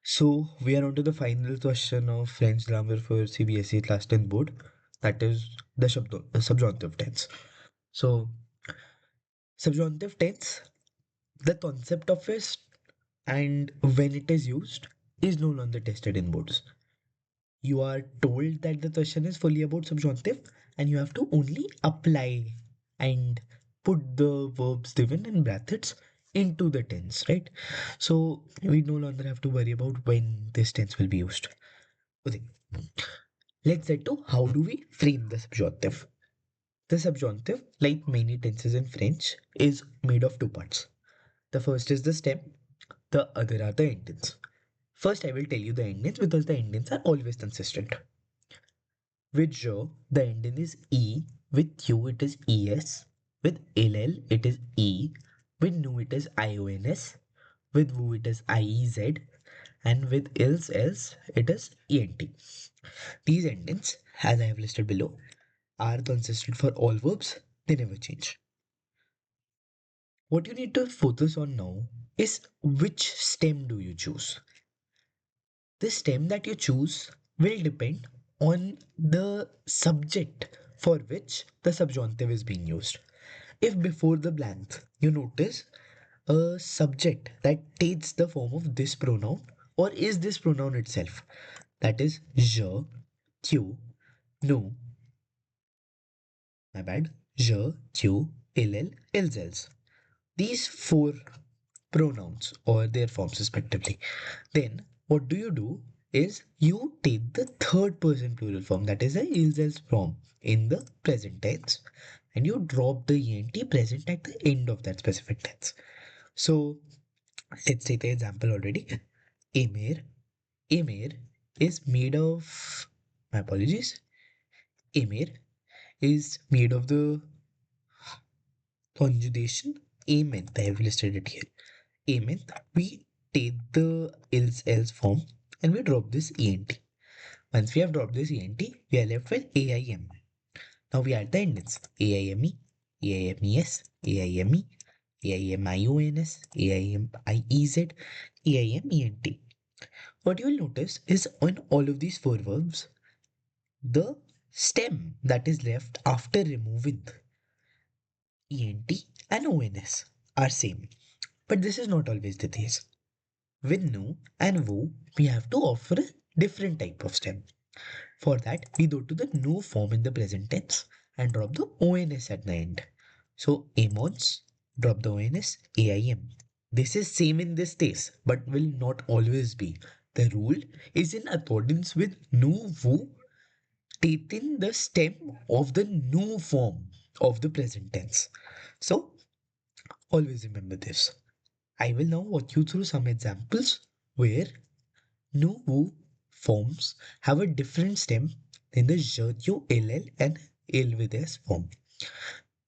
So we are on to the final question of French grammar for CBSE class 10 board. That is the subjunctive tense. So subjunctive tense, the concept of it and when it is used is no longer tested in boards. You are told that the question is fully about subjunctive and you have to only apply and put the verbs given in brackets into the tense, right? So we no longer have to worry about when this tense will be used. Okay, let's get to how do we frame the subjunctive. The subjunctive, like many tenses in French, is made of two parts. The first is the stem, the other are the endings. First, I will tell you the endings because the endings are always consistent. With je, the ending is e. With you, it is es. With ll, it is e. With nous, it is ions. With vous, it is iez. And with elles, it is ent. These endings, as I have listed below, are consistent for all verbs. They never change. What you need to focus on now is which stem do you choose. The stem that you choose will depend on the subject for which the subjunctive is being used. If before the blank you notice a subject that takes the form of this pronoun or is this pronoun itself, that is je, tu, nous, my bad, je, tu, elles. These four pronouns or their forms respectively. Then what do is you take the third person plural form, that is the elles form in the present tense, and you drop the ent present at the end of that specific tense. So let's take the example already. Emir. Emir is made of, my apologies. Emir is made of the conjugation amen. I have listed it here. Amen. We take the else form and we drop this ent. Once we have dropped this ent, we are left with aim. Now we add the endings aime, aimes, aime, aimions, aimiez, aiment. What you will notice is on all of these four verbs, the stem that is left after removing ent and ons are same. But this is not always the case. With nous and vous, we have to offer a different type of stem. For that, we go to the nous form in the present tense and drop the ons at the end. So, amons, drop the ons, aim. This is same in this case, but will not always be. The rule is in accordance with nous, vous, taking the stem of the nous form of the present tense. So, always remember this. I will now walk you through some examples where nous, vous forms have a different stem than the je, tu, ll and il with s form.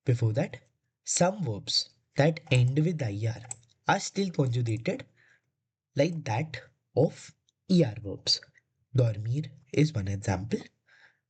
Before that, some verbs that end with ir are still conjugated like that of er verbs. Dormir is one example.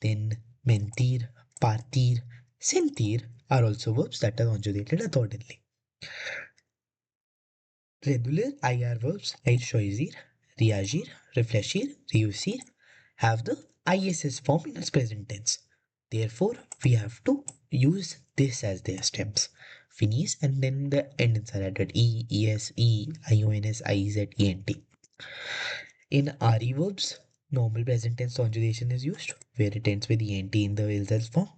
Then mentir, partir, sentir are also verbs that are conjugated accordingly. Regular IR verbs like choisir, reagir, réfléchir, réussir have the ISS form in its present tense. Therefore, we have to use this as their stems. Finish and then the endings are added E, ES, E, IONS, IZ, ENT. In RE verbs, normal present tense conjugation is used where it ends with ENT in the else form.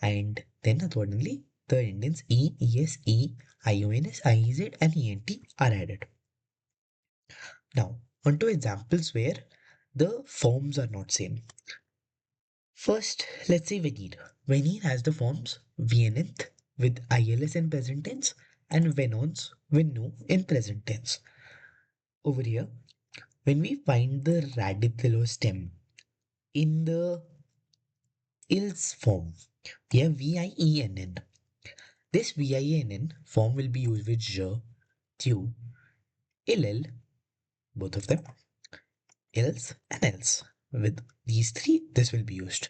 And then accordingly, the endings E, ES, E, IONS, IZ and ENT are added. Now, onto examples where the forms are not same. First, let's say venir. Venir has the forms vienint with ILS in present tense and venons with nous in present tense. Over here, when we find the radical or stem in the ils form, we have VIENN. This VINN form will be used with je, tu, ill, both of them, else and else. With these three, this will be used.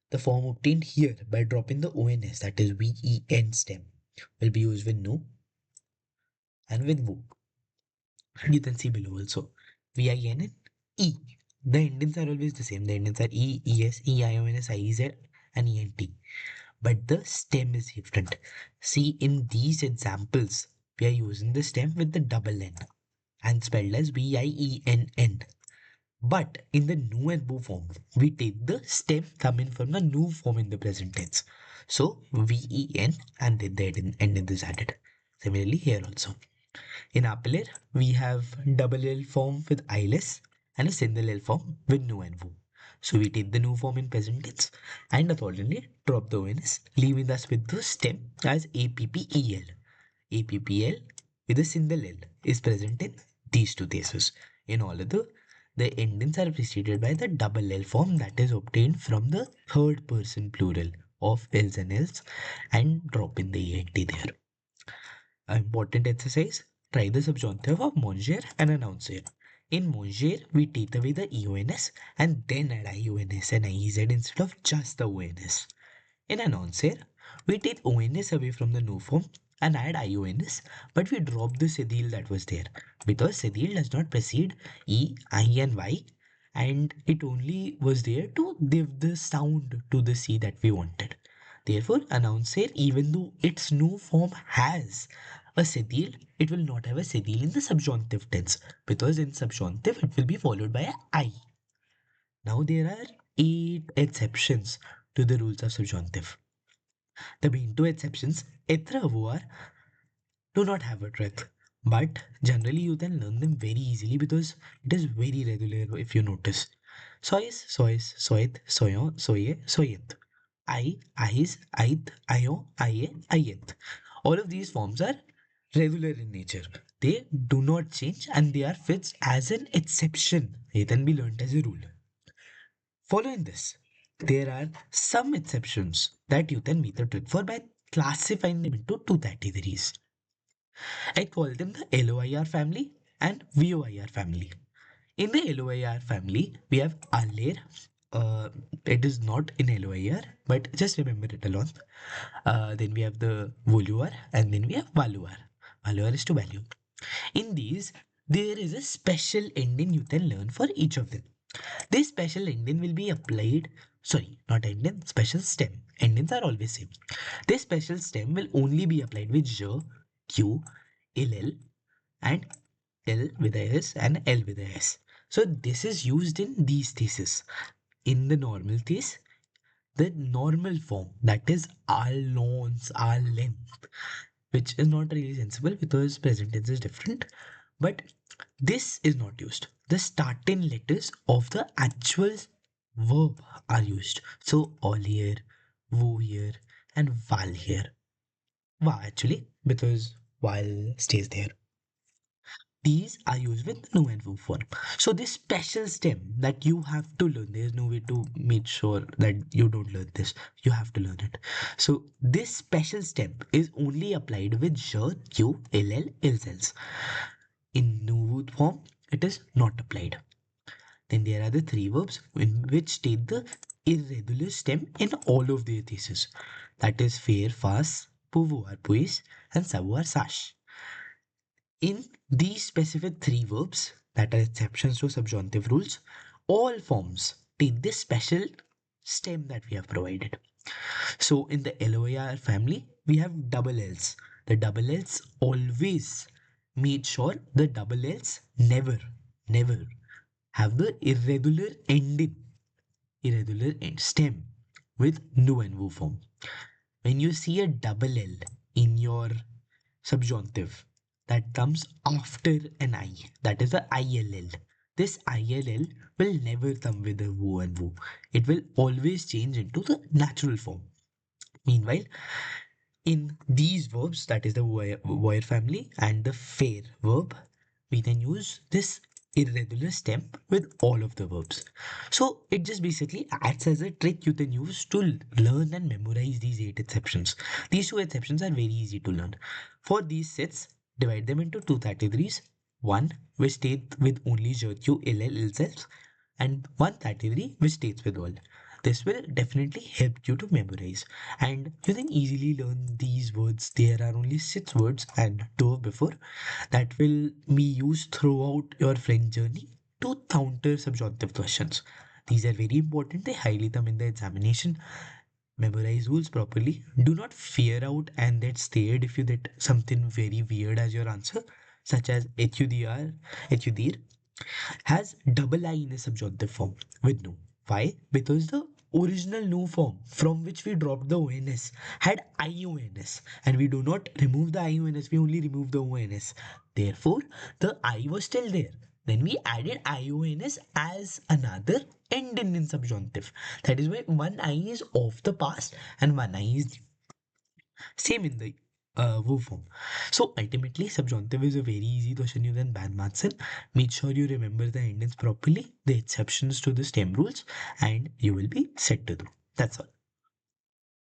The form obtained here by dropping the ONS, that is VEN stem, will be used with nous and with vous. You can see below also. VIN and E. The endings are always the same. The endings are E, ES, EIONS, IEZ, and ENT. But the stem is different. See, in these examples, we are using the stem with the double N and spelled as VIENN. But in the nous and vous form, we take the stem coming from the nous form in the present tense. So VEN and then the end is added. Similarly here also. In Appeler, we have double L form with ILS and a single L form with nous and vous. So we take the nous form in present tense and accordingly drop the ONS, leaving us with the stem as APPEL. APPL with a single L is present in these two cases. In all other, the endings are preceded by the double L form that is obtained from the third person plural of elles and elles and drop in the ENT there. An important exercise, try the subjunctive of Manger and Annoncer. In Manger, we take away the EONS and then add IONS and IEZ instead of just the ONS. In Annoncer, we take ONS away from the no form and add IONS, but we drop the sedil that was there because sedil does not precede E, I, and Y, and it only was there to give the sound to the C that we wanted. Therefore, Announcer, even though its no form has a sedil, it will not have a sedil in the subjunctive tense because in subjunctive it will be followed by a I. Now there are 8 exceptions to the rules of subjunctive. The main two exceptions, Etre, Avoir, do not have a truth. But generally you can learn them very easily because it is very regular if you notice. Sois, sois, soit, soyon, soye, soyent. I, eyes, ait, ayo, aye, ayent. All of these forms are regular in nature. They do not change and they are fixed as an exception. They can be learnt as a rule. Following this, there are some exceptions that you can meet the trick for by classifying them into two categories. I call them the LOIR family and VOIR family. In the LOIR family, we have aller. It is not in LOIR, but just remember it alone. Then we have the voluar and then we have valuar. Valuar is to value. In these, there is a special ending you can learn for each of them. This special ending will be applied, sorry, not ending, special stem. Endings are always same. This special stem will only be applied with je, q, ll, and l with a s and l with a s. So this is used in these theses. In the normal case, the normal form that is allons, all length, which is not really sensible because present tense is different. But this is not used. The starting letters of the actual verb are used. So all here, wo here, and val here. Va actually, because while stays there. These are used with no and vous form. So this special stem that you have to learn, there's no way to make sure that you don't learn this. You have to learn it. So this special stem is only applied with je, q, ll, elles, elles. In nous vous form, it is not applied. Then there are the three verbs in which state the irregular stem in all of their theses. That is faire, face, pouvoir, puis, and savoir, sache. In these specific three verbs that are exceptions to subjunctive rules, all forms take this special stem that we have provided. So in the LOAR family, we have double L's. The double L's always made sure the double L's never have the irregular end stem with nous and vous form. When you see a double L in your subjunctive that comes after an I, that is the ILL. This ILL will never come with a vous and vous. It will always change into the natural form. Meanwhile, in these verbs, that is the voir family and the faire verb, we can use this irregular stem with all of the verbs. So it just basically acts as a trick you can use to learn and memorize these 8 exceptions. These 2 exceptions are very easy to learn. For these sets, divide them into 2 categories. One which states with only je, q, ll, elles, and one category which states with all. This will definitely help you to memorize and you can easily learn these words. There are only 6 words and 2 of before that will be used throughout your French journey to counter subjunctive questions. These are very important. They highlight them in the examination. Memorize rules properly. Do not fear out and get scared if you get something very weird as your answer, such as etudier has double I in a subjunctive form with no. Why? Because the original no form from which we dropped the ONS had IONS, and we do not remove the IONS, we only remove the ONS. Therefore, the I was still there. Then we added IONS as another end in subjunctive. That is why one I is of the past and one I is same in the VO form. So ultimately, subjunctive is a very easy question you can ban marks in. Make sure you remember the endings properly, the exceptions to the stem rules, and you will be set to do. That's all.